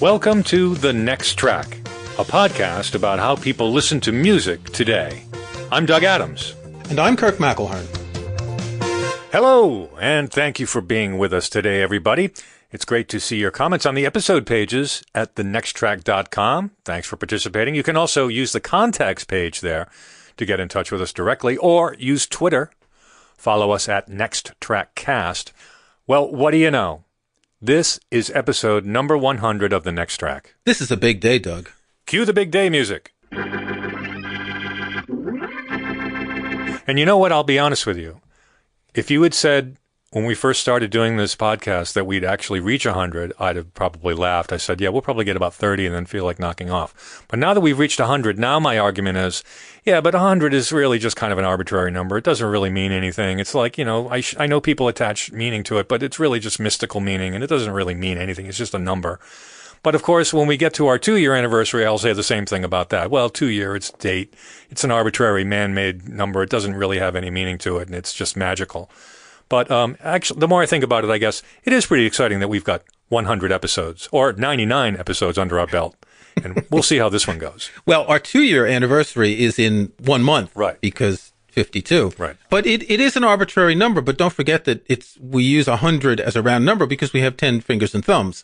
Welcome to The Next Track, a podcast about how people listen to music today. I'm Doug Adams. And I'm Kirk McElhearn. Hello, and thank you for being with us today, everybody. It's great to see your comments on the episode pages at thenexttrack.com. Thanks for participating. You can also use the contacts page there to get in touch with us directly, or use Twitter. Follow us at NextTrackCast. Well, what do you know? This is episode number 100 of The Next Track. This is a big day, Doug. Cue the big day music. And you know what? I'll be honest with you. If you had said when we first started doing this podcast that we'd actually reach 100, I'd have probably laughed. I said, yeah, we'll probably get about 30 and then feel like knocking off. But now that we've reached 100, now my argument is, yeah, but 100 is really just kind of an arbitrary number. It doesn't really mean anything. It's like, you know, I know people attach meaning to it, but it's really just mystical meaning, and it doesn't really mean anything. It's just a number. But of course, when we get to our 2-year anniversary, I'll say the same thing about that. Well, 2-year, it's date. It's an arbitrary man-made number. It doesn't really have any meaning to it, and it's just magical. But actually, the more I think about it, I guess it is pretty exciting that we've got 100 episodes or 99 episodes under our belt. And we'll see how this one goes. Well, our 2-year anniversary is in 1 month. Right. Because 52. Right. But it is an arbitrary number. But don't forget that we use 100 as a round number because we have 10 fingers and thumbs.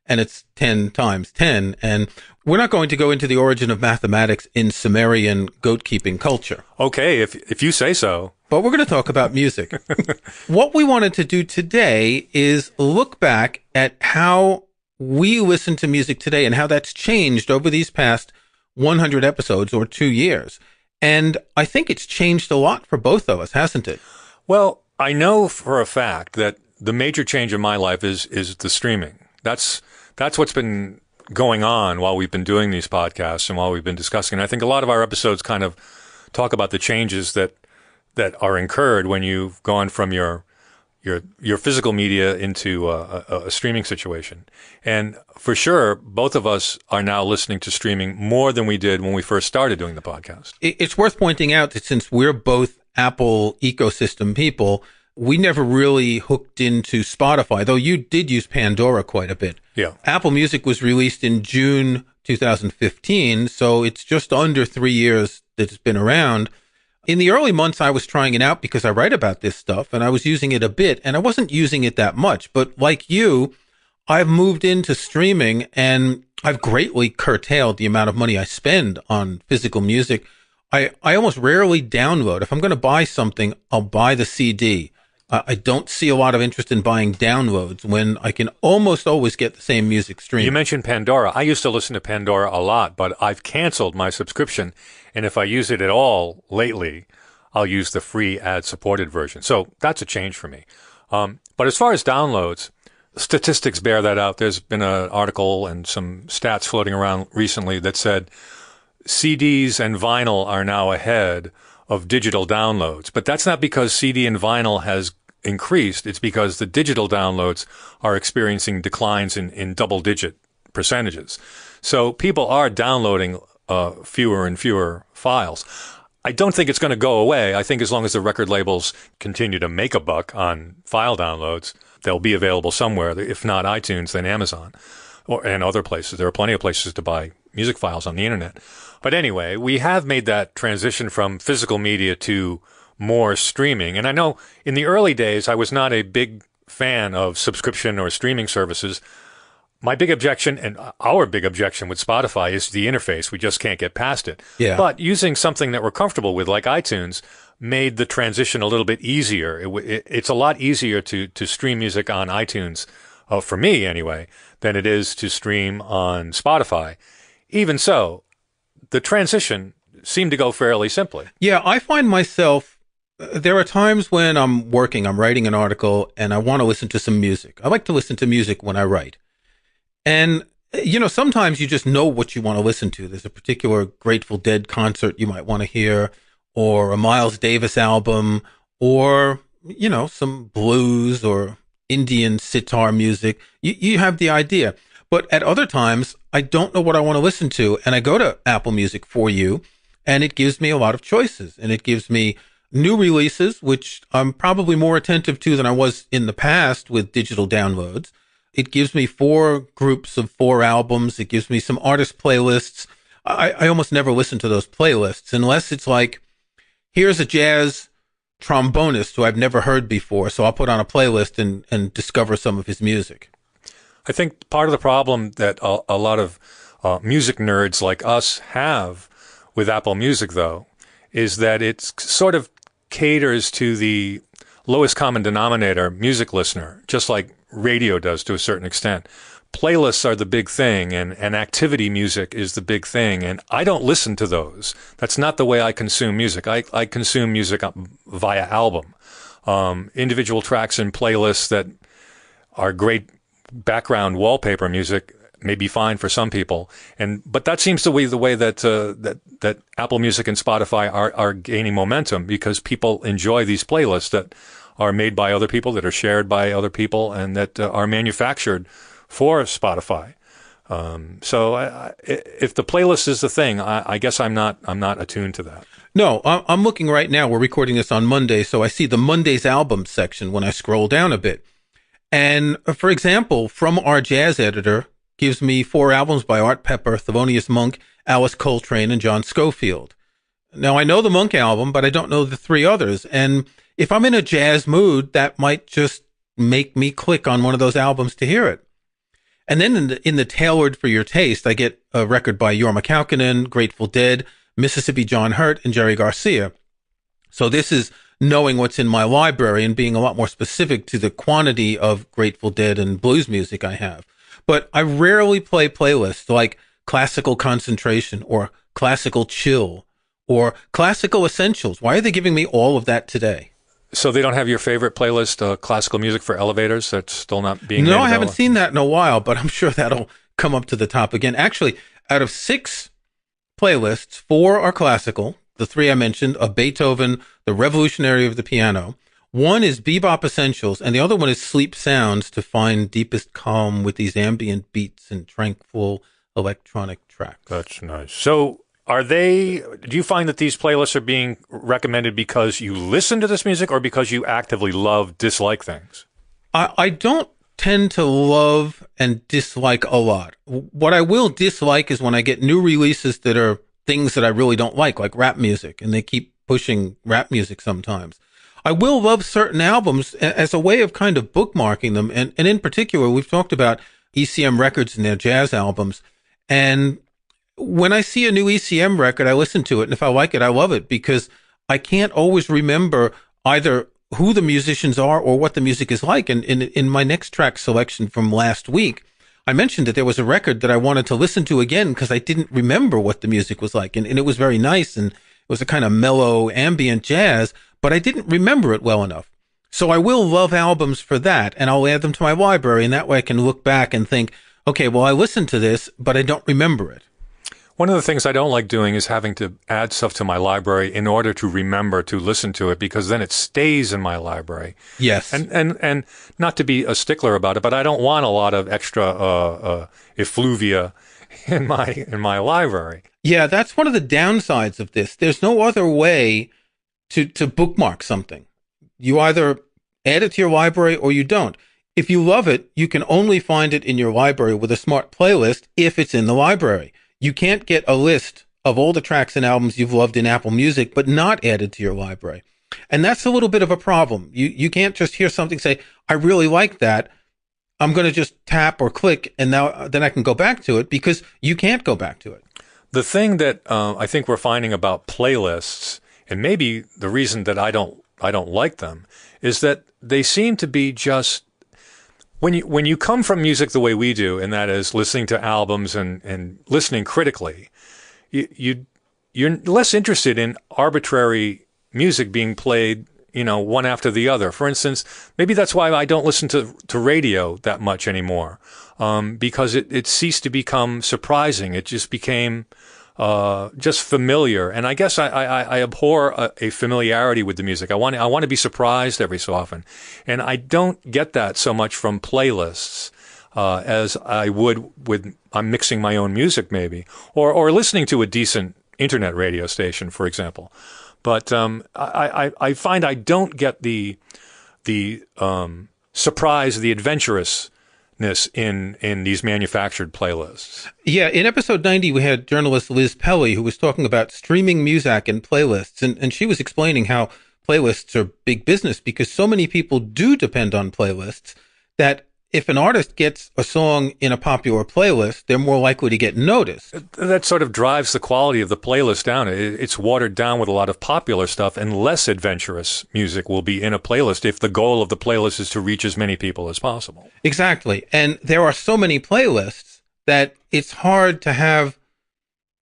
And it's 10 times 10. And we're not going to go into the origin of mathematics in Sumerian goat-keeping culture. Okay, if you say so. But we're going to talk about music. What we wanted to do today is look back at how we listen to music today and how that's changed over these past 100 episodes or 2 years. And I think it's changed a lot for both of us, hasn't it? Well, I know for a fact that the major change in my life is the streaming. That's what's been going on while we've been doing these podcasts and while we've been discussing. And I think a lot of our episodes kind of talk about the changes that are incurred when you've gone from your physical media into a streaming situation. And for sure, both of us are now listening to streaming more than we did when we first started doing the podcast. It's worth pointing out that since we're both Apple ecosystem people, we never really hooked into Spotify, though you did use Pandora quite a bit. Yeah. Apple Music was released in June 2015, so it's just under 3 years that it's been around. In the early months, I was trying it out because I write about this stuff, and I was using it a bit, and I wasn't using it that much. But like you, I've moved into streaming, and I've greatly curtailed the amount of money I spend on physical music. I almost rarely download. If I'm going to buy something, I'll buy the CD. I don't see a lot of interest in buying downloads when I can almost always get the same music streamed. You mentioned Pandora. I used to listen to Pandora a lot, but I've canceled my subscription. And if I use it at all lately, I'll use the free ad-supported version. So that's a change for me. But as far as downloads, statistics bear that out. There's been an article and some stats floating around recently that said CDs and vinyl are now ahead of digital downloads. But that's not because CD and vinyl has increased. It's because the digital downloads are experiencing declines in double-digit percentages. So people are downloading fewer and fewer files. I don't think it's going to go away. I think as long as the record labels continue to make a buck on file downloads, they'll be available somewhere. If not iTunes, then Amazon and other places. There are plenty of places to buy music files on the internet. But anyway, we have made that transition from physical media to more streaming. And I know in the early days, I was not a big fan of subscription or streaming services. My big objection and our big objection with Spotify is the interface. We just can't get past it. Yeah. But using something that we're comfortable with, like iTunes, made the transition a little bit easier. It's a lot easier to stream music on iTunes, for me anyway, than it is to stream on Spotify. Even so, the transition seemed to go fairly simply. Yeah, I find myself, there are times when I'm writing an article, and I want to listen to some music. I like to listen to music when I write. And, you know, sometimes you just know what you want to listen to. There's a particular Grateful Dead concert you might want to hear, or a Miles Davis album, or, you know, some blues or Indian sitar music. You have the idea. But at other times, I don't know what I want to listen to, and I go to Apple Music for you, and it gives me a lot of choices, and it gives me new releases, which I'm probably more attentive to than I was in the past with digital downloads. It gives me 4 groups of 4 albums. It gives me some artist playlists. I almost never listen to those playlists unless it's like, here's a jazz trombonist who I've never heard before, so I'll put on a playlist and discover some of his music. I think part of the problem that a lot of music nerds like us have with Apple Music, though, is that it sort of caters to the lowest common denominator music listener, just like radio does to a certain extent. Playlists are the big thing, and activity music is the big thing, and I don't listen to those. That's not the way I consume music. I consume music via album. Individual tracks and playlists that are great background wallpaper music may be fine for some people, but that seems to be the way that that Apple Music and Spotify are gaining momentum, because people enjoy these playlists that are made by other people, that are shared by other people, and that are manufactured for Spotify. So if the playlist is the thing, I guess I'm not attuned to that. No, I'm looking right now. We're recording this on Monday, so I see the Monday's album section when I scroll down a bit. And for example, From Our Jazz Editor gives me 4 albums by Art Pepper, Thelonious Monk, Alice Coltrane, and John Schofield. Now, I know the Monk album, but I don't know the 3 others. And if I'm in a jazz mood, that might just make me click on one of those albums to hear it. And then in the tailored for your taste, I get a record by Jorma Kaukonen, Grateful Dead, Mississippi John Hurt, and Jerry Garcia. So this is knowing what's in my library and being a lot more specific to the quantity of Grateful Dead and blues music I have. But I rarely play playlists like Classical Concentration or Classical Chill or Classical Essentials. Why are they giving me all of that today? So they don't have your favorite playlist, classical music for elevators? That's still not being made No, I available? haven't seen that in a while, but I'm sure that'll come up to the top again. Actually, out of 6 playlists, 4 are classical. The 3 I mentioned are Beethoven, the revolutionary of the piano. 1 is Bebop Essentials, and the other one is Sleep Sounds to find deepest calm with these ambient beats and tranquil electronic tracks. That's nice. So do you find that these playlists are being recommended because you listen to this music or because you actively dislike things? I don't tend to love and dislike a lot. What I will dislike is when I get new releases that are things that I really don't like rap music, and they keep pushing rap music sometimes. I will love certain albums as a way of kind of bookmarking them, and in particular, we've talked about ECM records and their jazz albums, and when I see a new ECM record, I listen to it, and if I like it, I love it, because I can't always remember either who the musicians are or what the music is like. And in my next track selection from last week, I mentioned that there was a record that I wanted to listen to again because I didn't remember what the music was like. And it was very nice, and it was a kind of mellow ambient jazz, but I didn't remember it well enough. So I will love albums for that, and I'll add them to my library, and that way I can look back and think, okay, well, I listened to this, but I don't remember it. One of the things I don't like doing is having to add stuff to my library in order to remember to listen to it, because then it stays in my library. Yes. And not to be a stickler about it, but I don't want a lot of extra effluvia in my library. Yeah, that's one of the downsides of this. There's no other way to bookmark something. You either add it to your library or you don't. If you love it, you can only find it in your library with a smart playlist if it's in the library. You can't get a list of all the tracks and albums you've loved in Apple Music, but not added to your library. And that's a little bit of a problem. You can't just hear something, say, I really like that. I'm going to just tap or click, and then I can go back to it, because you can't go back to it. The thing that I think we're finding about playlists, and maybe the reason that I don't like them, is that they seem to be just, when you come from music the way we do, and that is listening to albums and listening critically, you're less interested in arbitrary music being played, one after the other. For instance, maybe that's why I don't listen to radio that much anymore, because it ceased to become surprising. It just became just familiar. And I guess I abhor a familiarity with the music. I want to be surprised every so often. And I don't get that so much from playlists as I would I'm mixing my own music maybe, or listening to a decent internet radio station, for example. But I find I don't get the surprise, the adventurous cheapness in these manufactured playlists. Yeah, in episode 90, we had journalist Liz Pelly, who was talking about streaming music and playlists, and she was explaining how playlists are big business because so many people do depend on playlists that if an artist gets a song in a popular playlist, they're more likely to get noticed. That sort of drives the quality of the playlist down. It's watered down with a lot of popular stuff, and less adventurous music will be in a playlist if the goal of the playlist is to reach as many people as possible. Exactly. And there are so many playlists that it's hard to have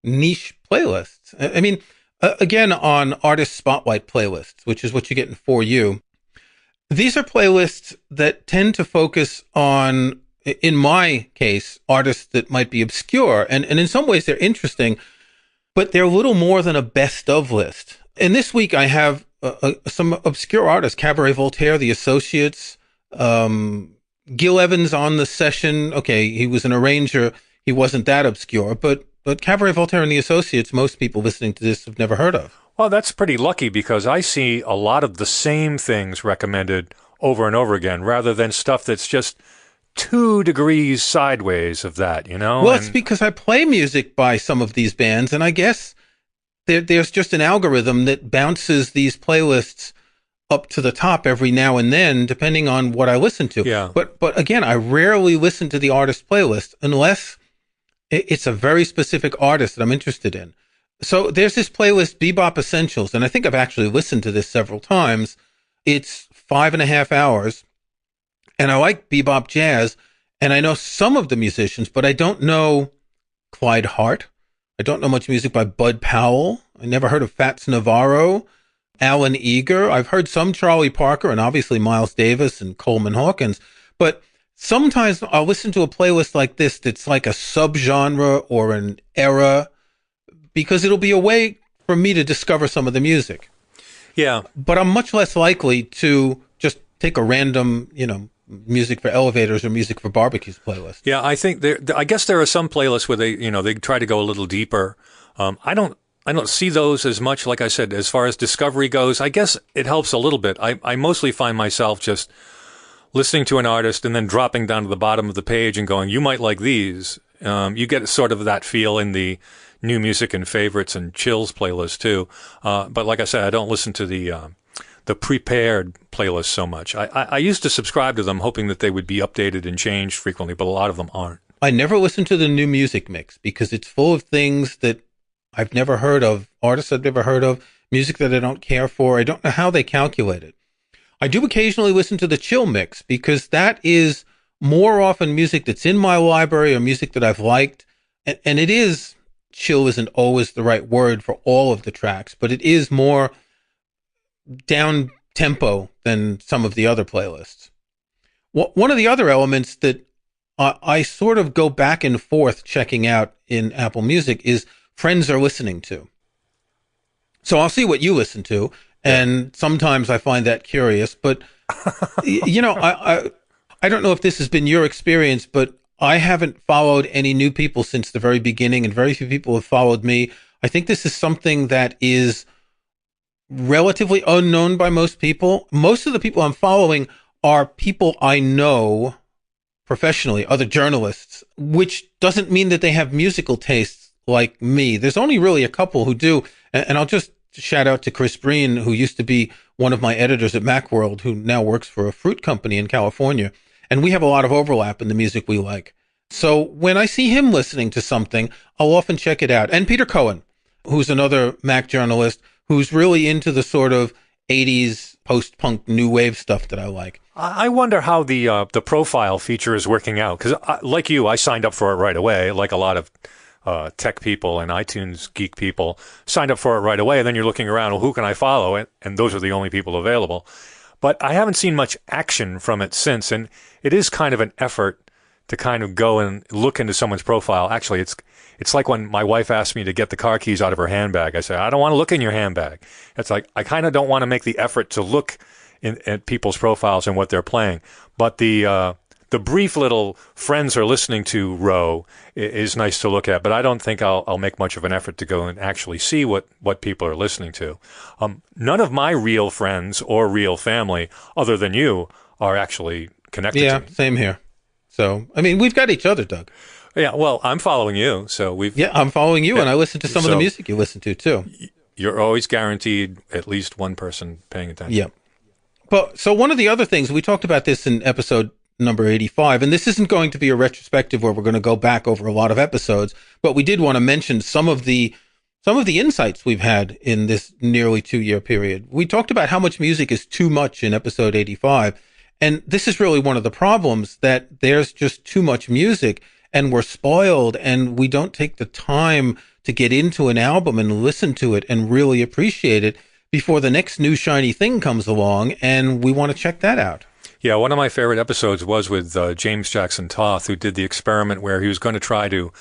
niche playlists. I mean, again, on artist spotlight playlists, which is what you get in For You, these are playlists that tend to focus on, in my case, artists that might be obscure. And in some ways they're interesting, but they're a little more than a best of list. And this week I have some obscure artists, Cabaret Voltaire, The Associates, Gil Evans on the session. Okay, he was an arranger. He wasn't that obscure, but Cabaret Voltaire and The Associates, most people listening to this have never heard of. Well, that's pretty lucky because I see a lot of the same things recommended over and over again rather than stuff that's just 2 degrees sideways of that, you know? Well, it's because I play music by some of these bands, and I guess there's just an algorithm that bounces these playlists up to the top every now and then, depending on what I listen to. Yeah. But again, I rarely listen to the artist playlist unless it's a very specific artist that I'm interested in. So there's this playlist, Bebop Essentials, and I think I've actually listened to this several times. It's 5.5 hours, and I like bebop jazz, and I know some of the musicians, but I don't know Clyde Hart. I don't know much music by Bud Powell. I never heard of Fats Navarro, Alan Eager. I've heard some Charlie Parker, and obviously Miles Davis and Coleman Hawkins, but sometimes I'll listen to a playlist like this that's like a subgenre or an era, because it'll be a way for me to discover some of the music. Yeah. But I'm much less likely to just take a random, music for elevators or music for barbecues playlist. Yeah, I think I guess there are some playlists where they try to go a little deeper. I don't see those as much, like I said, as far as discovery goes. I guess it helps a little bit. I mostly find myself just listening to an artist and then dropping down to the bottom of the page and going, you might like these. You get sort of that feel in the new music and favorites and chills playlist too. But like I said, I don't listen to the prepared playlist so much. I used to subscribe to them hoping that they would be updated and changed frequently, but a lot of them aren't. I never listen to the new music mix because it's full of things that I've never heard of, artists I've never heard of, music that I don't care for. I don't know how they calculate it. I do occasionally listen to the chill mix because that is more often music that's in my library or music that I've liked. And it is, chill isn't always the right word for all of the tracks, but it is more down tempo than some of the other playlists. One of the other elements that I sort of go back and forth checking out in Apple Music is friends are listening to. So I'll see what you listen to, and sometimes I find that curious, but I don't know if this has been your experience, but I haven't followed any new people since the very beginning, and very few people have followed me. I think this is something that is relatively unknown by most people. Most of the people I'm following are people I know professionally, other journalists, which doesn't mean that they have musical tastes like me. There's only really a couple who do, and I'll just shout out to Chris Breen, who used to be one of my editors at Macworld, who now works for a fruit company in California. And we have a lot of overlap in the music we like. So when I see him listening to something, I'll often check it out. And Peter Cohen, who's another Mac journalist, who's really into the sort of 80s post-punk new wave stuff that I like. I wonder how the profile feature is working out. Because like you, I signed up for it right away, like a lot of tech people and iTunes geek people signed up for it right away. And then you're looking around, well, who can I follow? And those are the only people available. But I haven't seen much action from it since, and it is kind of an effort to kind of go and look into someone's profile. Actually, it's like when my wife asked me to get the car keys out of her handbag. I said, I don't want to look in your handbag. It's like I kind of don't want to make the effort to look at people's profiles and what they're playing. But the brief little friends are listening to row is nice to look at, but I don't think I'll make much of an effort to go and actually see what people are listening to. None of my real friends or real family, other than you, are actually connected to me. Yeah, same here. So, I mean, we've got each other, Doug. Yeah, well, I'm following you, so Yeah, I'm following you, and I listen to some of the music you listen to, too. You're always guaranteed at least one person paying attention. Yeah. But so one of the other things, we talked about this in episode number 85, and this isn't going to be a retrospective where we're going to go back over a lot of episodes, but we did want to mention some of the insights we've had in this nearly 2-year period. We talked about how much music is too much in episode 85, and this is really one of the problems, that there's just too much music, and we're spoiled, and we don't take the time to get into an album and listen to it and really appreciate it before the next new shiny thing comes along, and we want to check that out. Yeah, one of my favorite episodes was with James Jackson Toth, who did the experiment where he was going to try to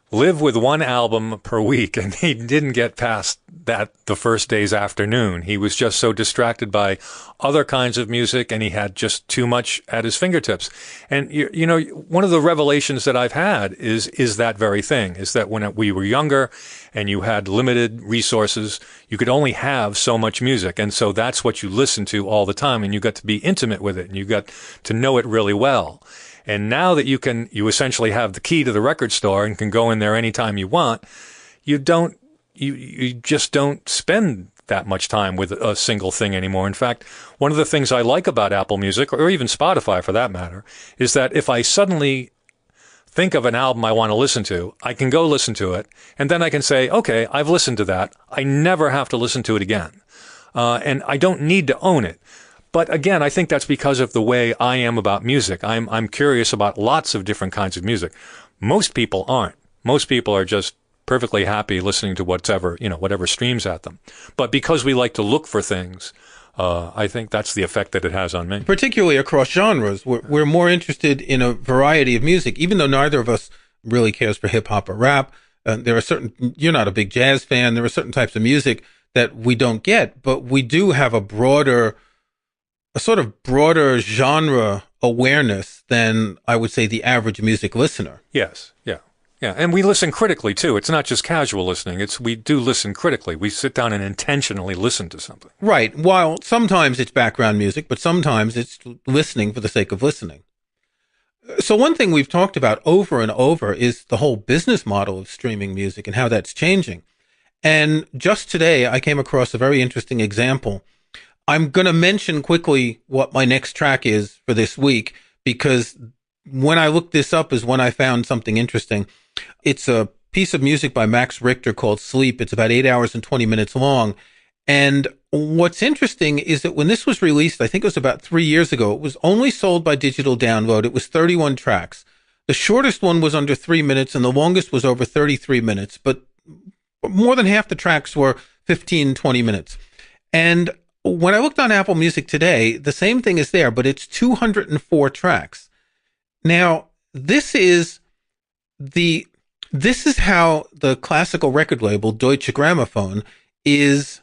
live with one album per week, and he didn't get past that the first day's afternoon. He was just so distracted by other kinds of music, and he had just too much at his fingertips. And, you know, one of the revelations that I've had is that very thing, is that when we were younger and you had limited resources, you could only have so much music. And so that's what you listened to all the time, and you got to be intimate with it, and you got to know it really well. And now that you essentially have the key to the record store and can go in there anytime you want, you just don't spend that much time with a single thing anymore. In fact, one of the things I like about Apple Music, or even Spotify for that matter, is that if I suddenly think of an album I want to listen to, I can go listen to it, and then I can say, okay, I've listened to that. I never have to listen to it again. And I don't need to own it. But again, I think that's because of the way I am about music. I'm curious about lots of different kinds of music. Most people aren't. Most people are just perfectly happy listening to whatever streams at them. But because we like to look for things, I think that's the effect that it has on me. Particularly across genres, we're more interested in a variety of music, even though neither of us really cares for hip hop or rap. You're not a big jazz fan. There are certain types of music that we don't get, but we do have a sort of broader genre awareness than, I would say, the average music listener. Yes, yeah. Yeah, and we listen critically, too. It's not just casual listening. We do listen critically. We sit down and intentionally listen to something. Right. While sometimes it's background music, but sometimes it's listening for the sake of listening. So one thing we've talked about over and over is the whole business model of streaming music and how that's changing. And just today, I came across a very interesting example. I'm going to mention quickly what my next track is for this week, because when I looked this up is when I found something interesting. It's a piece of music by Max Richter called Sleep. It's about 8 hours and 20 minutes long. And what's interesting is that when this was released, I think it was about 3 years ago, it was only sold by digital download. It was 31 tracks. The shortest one was under 3 minutes and the longest was over 33 minutes, but more than half the tracks were 15, 20 minutes. And when I looked on Apple Music today, the same thing is there, but it's 204 tracks. Now, this is how the classical record label Deutsche Grammophon is,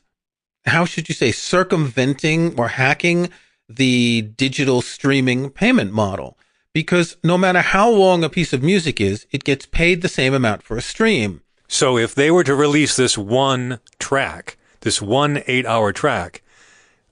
how should you say, circumventing or hacking the digital streaming payment model. Because no matter how long a piece of music is, it gets paid the same amount for a stream. So if they were to release this one track, this 1 8-hour track,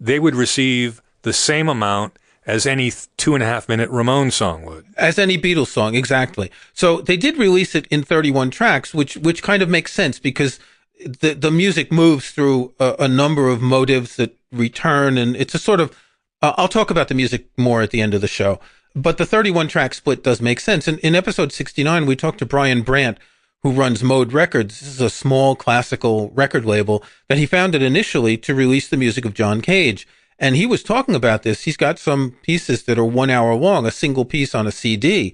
they would receive the same amount as any 2.5-minute Ramones song would. As any Beatles song, exactly. So they did release it in 31 tracks, which kind of makes sense because the music moves through a number of motives that return, and it's a sort of, I'll talk about the music more at the end of the show, but the 31 track split does make sense. And in episode 69, we talked to Brandt, who runs Mode Records. This is a small classical record label that he founded initially to release the music of John Cage. And he was talking about this. He's got some pieces that are 1 hour long, a single piece on a CD.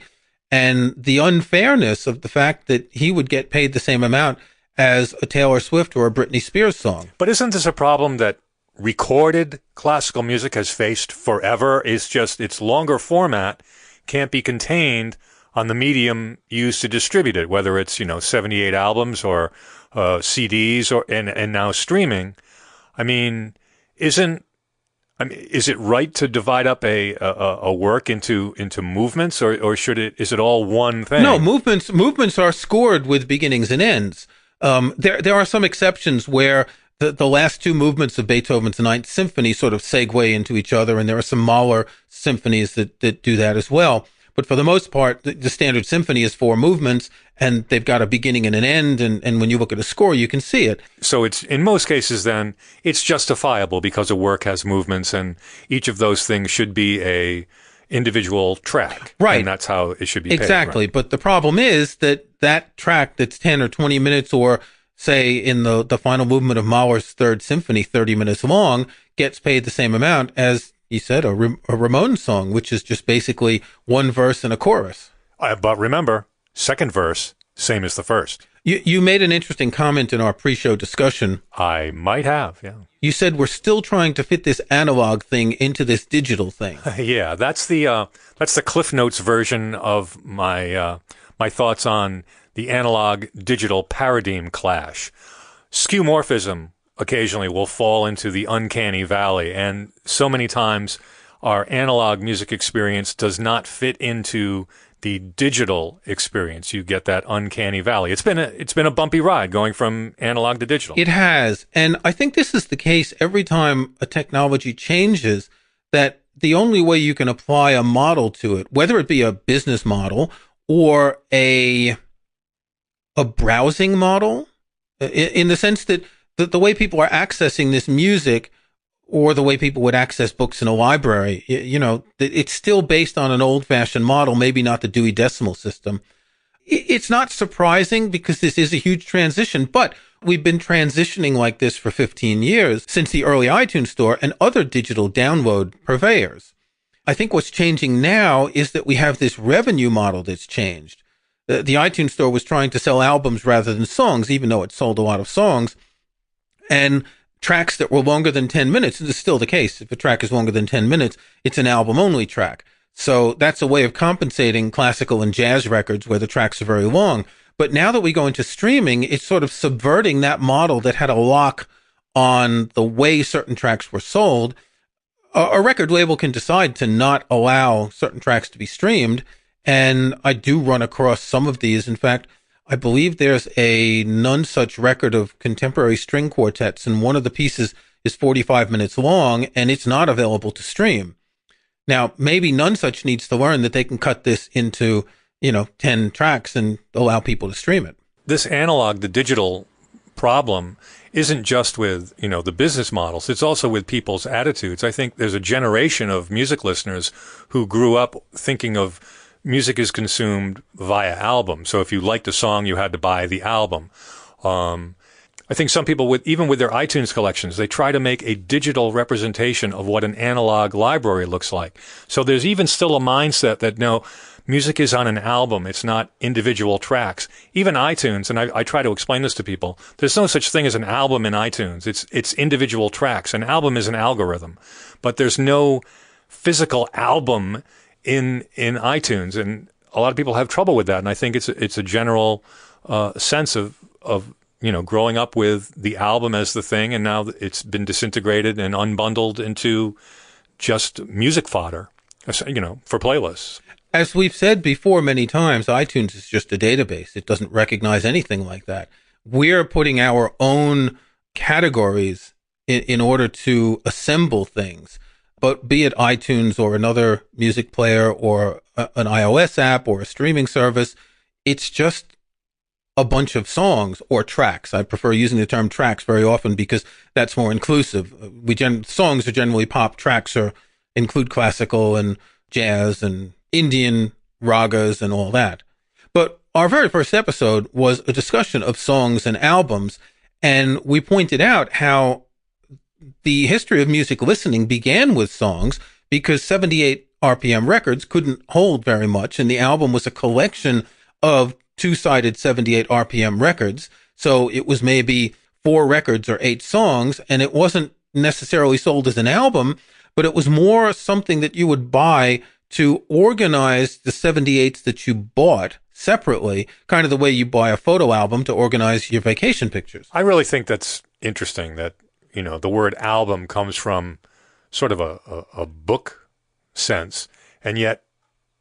And the unfairness of the fact that he would get paid the same amount as a Taylor Swift or a Britney Spears song. But isn't this a problem that recorded classical music has faced forever? It's just its longer format can't be contained on the medium used to distribute it, whether it's 78 albums or CDs and now streaming. Is it right to divide up a work into movements, or is it all one thing? No, movements are scored with beginnings and ends. There are some exceptions where the last two movements of Beethoven's Ninth Symphony sort of segue into each other, and there are some Mahler symphonies that do that as well. But for the most part, the standard symphony is 4 movements, and they've got a beginning and an end. And when you look at a score, you can see it. So it's, in most cases, then, it's justifiable because a work has movements, and each of those things should be a individual track. Right. And that's how it should be paid. Exactly. Right? But the problem is that track that's 10 or 20 minutes, or say in the final movement of Mahler's Third Symphony, 30 minutes long, gets paid the same amount as, you said, a Ramones song, which is just basically one verse and a chorus. But remember, second verse, same as the first. You made an interesting comment in our pre-show discussion. I might have, yeah. You said we're still trying to fit this analog thing into this digital thing. Yeah, that's the Cliff Notes version of my my thoughts on the analog-digital paradigm clash. Skeuomorphism occasionally will fall into the uncanny valley, and so many times our analog music experience does not fit into the digital experience. You get that uncanny valley. It's been a bumpy ride going from analog to digital. It has. And I think this is the case every time a technology changes, that the only way you can apply a model to it, whether it be a business model or a browsing model, in the sense that the way people are accessing this music, or the way people would access books in a library, it's still based on an old-fashioned model, maybe not the Dewey Decimal System. It's not surprising because this is a huge transition, but we've been transitioning like this for 15 years, since the early iTunes Store and other digital download purveyors. I think what's changing now is that we have this revenue model that's changed. The iTunes Store was trying to sell albums rather than songs, even though it sold a lot of songs. And tracks that were longer than 10 minutes, this is still the case. If a track is longer than 10 minutes, it's an album-only track. So that's a way of compensating classical and jazz records where the tracks are very long. But now that we go into streaming, it's sort of subverting that model that had a lock on the way certain tracks were sold. A record label can decide to not allow certain tracks to be streamed, and I do run across some of these. In fact, I believe there's a None Such record of contemporary string quartets, and one of the pieces is 45 minutes long, and it's not available to stream. Now, maybe None Such needs to learn that they can cut this into, 10 tracks and allow people to stream it. This analog to digital problem isn't just with, the business models. It's also with people's attitudes. I think there's a generation of music listeners who grew up thinking of music is consumed via album. So if you liked a song, you had to buy the album. I think some people, even with their iTunes collections, they try to make a digital representation of what an analog library looks like. So there's even still a mindset that, no, music is on an album. It's not individual tracks. Even iTunes, and I try to explain this to people, there's no such thing as an album in iTunes. It's individual tracks. An album is an algorithm, but there's no physical album in iTunes, and a lot of people have trouble with that. And I think it's a general sense of growing up with the album as the thing, and now it's been disintegrated and unbundled into just music fodder, for playlists. As we've said before many times, iTunes is just a database. It doesn't recognize anything like that. We're putting our own categories in order to assemble things. But be it iTunes or another music player or an iOS app or a streaming service, it's just a bunch of songs or tracks. I prefer using the term tracks very often because that's more inclusive. Songs are generally pop, tracks include classical and jazz and Indian ragas and all that. But our very first episode was a discussion of songs and albums, and we pointed out how the history of music listening began with songs because 78 RPM records couldn't hold very much, and the album was a collection of two-sided 78 RPM records. So it was maybe 4 records or 8 songs, and it wasn't necessarily sold as an album, but it was more something that you would buy to organize the 78s that you bought separately, kind of the way you buy a photo album to organize your vacation pictures. I really think that's interesting that the word album comes from sort of a book sense. And yet,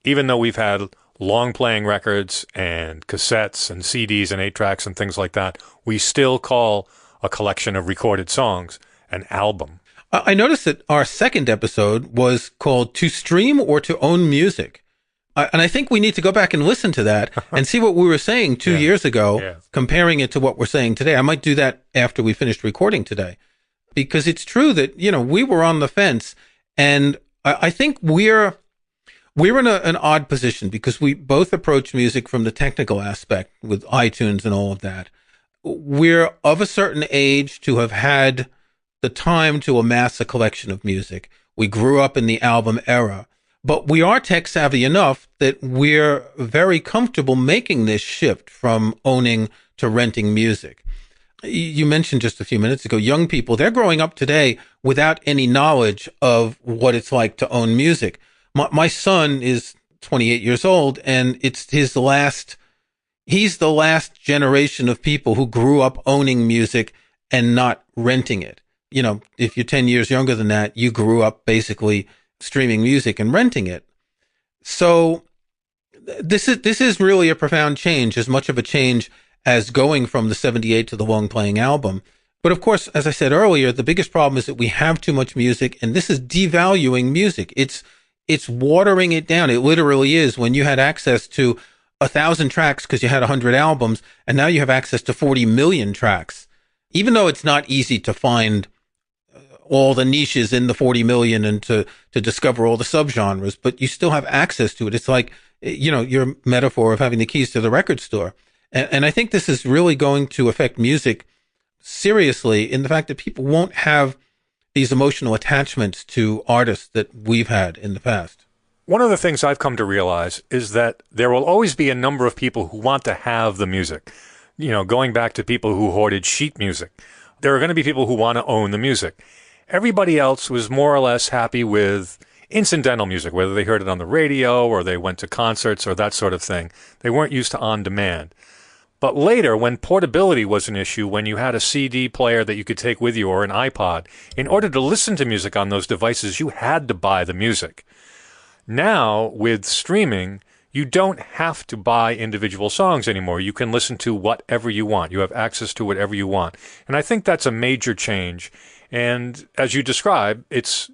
even though we've had long playing records and cassettes and CDs and 8-tracks and things like that, we still call a collection of recorded songs an album. I noticed that our second episode was called To Stream or To Own Music. And I think we need to go back and listen to that and see what we were saying 2 years ago, comparing it to what we're saying today. I might do that after we finished recording today, because it's true that, we were on the fence, and I think we're in an odd position because we both approach music from the technical aspect with iTunes and all of that. We're of a certain age to have had the time to amass a collection of music. We grew up in the album era. But we are tech savvy enough that we're very comfortable making this shift from owning to renting music. You mentioned just a few minutes ago, young people, they're growing up today without any knowledge of what it's like to own music. My son is 28 years old, and he's the last generation of people who grew up owning music and not renting it. If you're 10 years younger than that, you grew up basically streaming music and renting it. So this is really a profound change, as much of a change as going from the 78 to the long playing album. But of course, as I said earlier, the biggest problem is that we have too much music, and this is devaluing music. It's watering it down. It literally is. When you had access to 1,000 tracks because you had 100 albums, and now you have access to 40 million tracks. Even though it's not easy to find all the niches in the 40 million and to discover all the subgenres, but you still have access to it. It's like, your metaphor of having the keys to the record store. And I think this is really going to affect music seriously in the fact that people won't have these emotional attachments to artists that we've had in the past. One of the things I've come to realize is that there will always be a number of people who want to have the music. Going back to people who hoarded sheet music, there are going to be people who want to own the music. Everybody else was more or less happy with incidental music, whether they heard it on the radio or they went to concerts or that sort of thing. They weren't used to on demand. But later, when portability was an issue, when you had a CD player that you could take with you or an iPod, in order to listen to music on those devices, you had to buy the music. Now, with streaming, you don't have to buy individual songs anymore. You can listen to whatever you want. You have access to whatever you want. And I think that's a major change. And as you describe, it's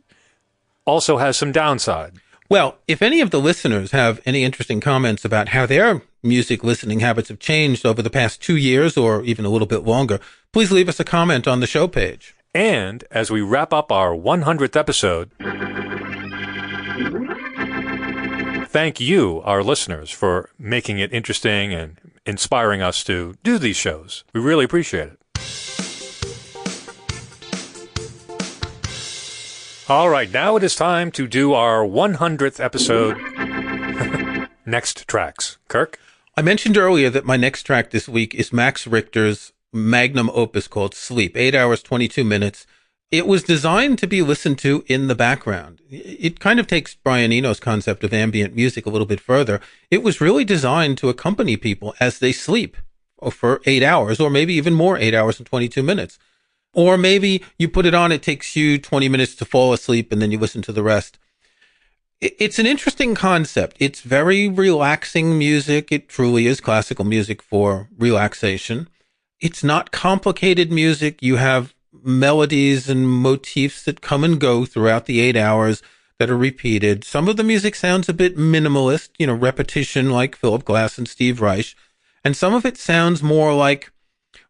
also has some downside. Well, if any of the listeners have any interesting comments about how their music listening habits have changed over the past 2 years or even a little bit longer, please leave us a comment on the show page. And as we wrap up our 100th episode, thank you, our listeners, for making it interesting and inspiring us to do these shows. We really appreciate it. All right, now it is time to do our 100th episode. Next tracks. Kirk? I mentioned earlier that my next track this week is Max Richter's magnum opus called Sleep, 8 hours, 22 minutes. It was designed to be listened to in the background. It kind of takes Brian Eno's concept of ambient music a little bit further. It was really designed to accompany people as they sleep for 8 hours, or maybe even more, 8 hours and 22 minutes. Or maybe you put it on, it takes you 20 minutes to fall asleep, and then you listen to the rest. It's an interesting concept. It's very relaxing music. It truly is classical music for relaxation. It's not complicated music. You have melodies and motifs that come and go throughout the 8 hours that are repeated. Some of the music sounds a bit minimalist, repetition like Philip Glass and Steve Reich. And some of it sounds more like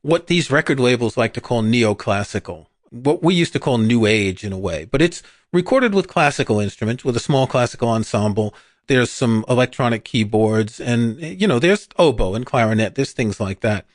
what these record labels like to call neoclassical, what we used to call new age in a way. But it's recorded with classical instruments, with a small classical ensemble. There's some electronic keyboards and, there's oboe and clarinet. There's things like that.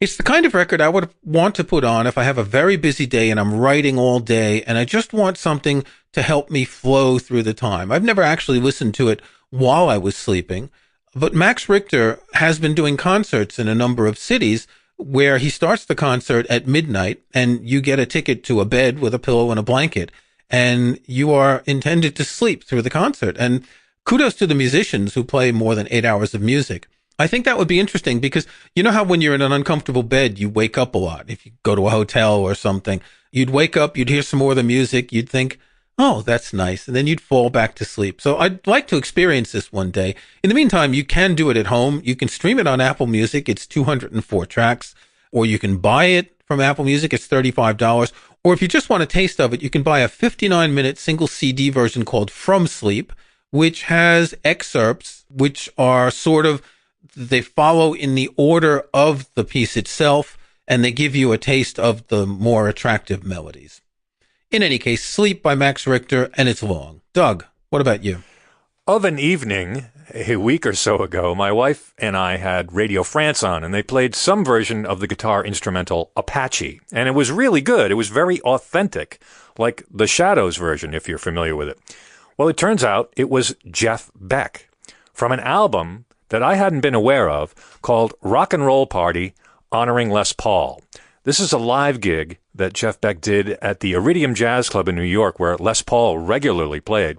It's the kind of record I would want to put on if I have a very busy day and I'm writing all day and I just want something to help me flow through the time. I've never actually listened to it while I was sleeping, but Max Richter has been doing concerts in a number of cities where he starts the concert at midnight and you get a ticket to a bed with a pillow and a blanket and you are intended to sleep through the concert. And kudos to the musicians who play more than 8 hours of music. I think that would be interesting because you know how when you're in an uncomfortable bed, you wake up a lot. If you go to a hotel or something, you'd wake up, you'd hear some more of the music, you'd think, oh, that's nice. And then you'd fall back to sleep. So I'd like to experience this one day. In the meantime, you can do it at home. You can stream it on Apple Music. It's 204 tracks. Or you can buy it from Apple Music. It's $35. Or if you just want a taste of it, you can buy a 59-minute single CD version called From Sleep, which has excerpts which are sort of, they follow in the order of the piece itself, and they give you a taste of the more attractive melodies. In any case, Sleep by Max Richter, and it's long. Doug, what about you? Of an evening, a week or so ago, my wife and I had Radio France on, and they played some version of the guitar instrumental Apache. And it was really good. It was very authentic, like the Shadows version, if you're familiar with it. Well, it turns out it was Jeff Beck from an album that I hadn't been aware of called Rock and Roll Party Honoring Les Paul. This is a live gig that Jeff Beck did at the Iridium Jazz Club in New York, where Les Paul regularly played,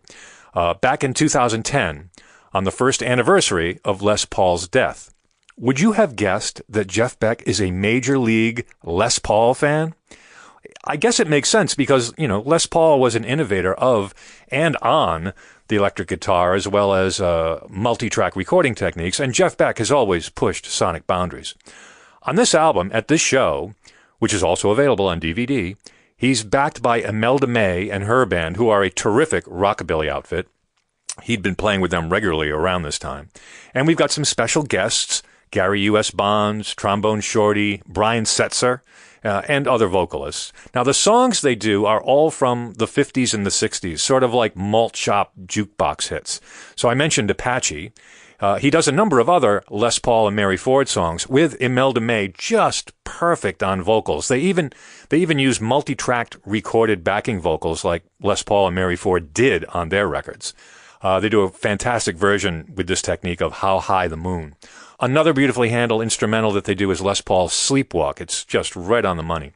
back in 2010, on the first anniversary of Les Paul's death. Would you have guessed that Jeff Beck is a major league Les Paul fan? I guess it makes sense because, Les Paul was an innovator of and on the electric guitar as well as multi-track recording techniques, and Jeff Beck has always pushed sonic boundaries. On this album, at this show, which is also available on DVD, he's backed by Imelda May and her band, who are a terrific rockabilly outfit. He'd been playing with them regularly around this time. And we've got some special guests, Gary U.S. Bonds, Trombone Shorty, Brian Setzer, and other vocalists. Now, the songs they do are all from the 50s and the 60s, sort of like malt shop jukebox hits. So I mentioned Apache. He does a number of other Les Paul and Mary Ford songs with Imelda May, just perfect on vocals. They even use multi-tracked recorded backing vocals like Les Paul and Mary Ford did on their records. They do a fantastic version with this technique of How High the Moon. Another beautifully handled instrumental that they do is Les Paul's Sleepwalk. It's just right on the money.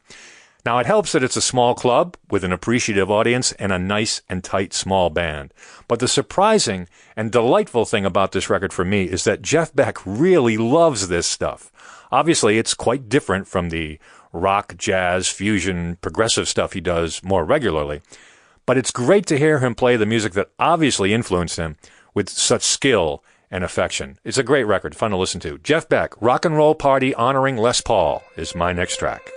Now, it helps that it's a small club with an appreciative audience and a nice and tight small band. But the surprising and delightful thing about this record for me is that Jeff Beck really loves this stuff. Obviously, it's quite different from the rock, jazz, fusion, progressive stuff he does more regularly. But it's great to hear him play the music that obviously influenced him with such skill and affection. It's a great record, fun to listen to. Jeff Beck, Rock and Roll Party Honoring Les Paul is my next track.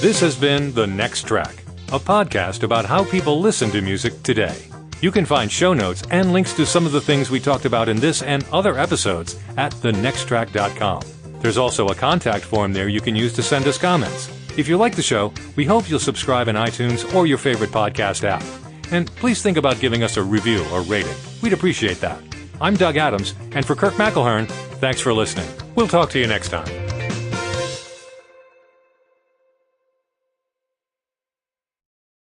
This has been The Next Track, a podcast about how people listen to music today. You can find show notes and links to some of the things we talked about in this and other episodes at thenexttrack.com. There's also a contact form there you can use to send us comments. If you like the show, we hope you'll subscribe in iTunes or your favorite podcast app. And please think about giving us a review or rating. We'd appreciate that. I'm Doug Adams, and for Kirk McElhearn, thanks for listening. We'll talk to you next time.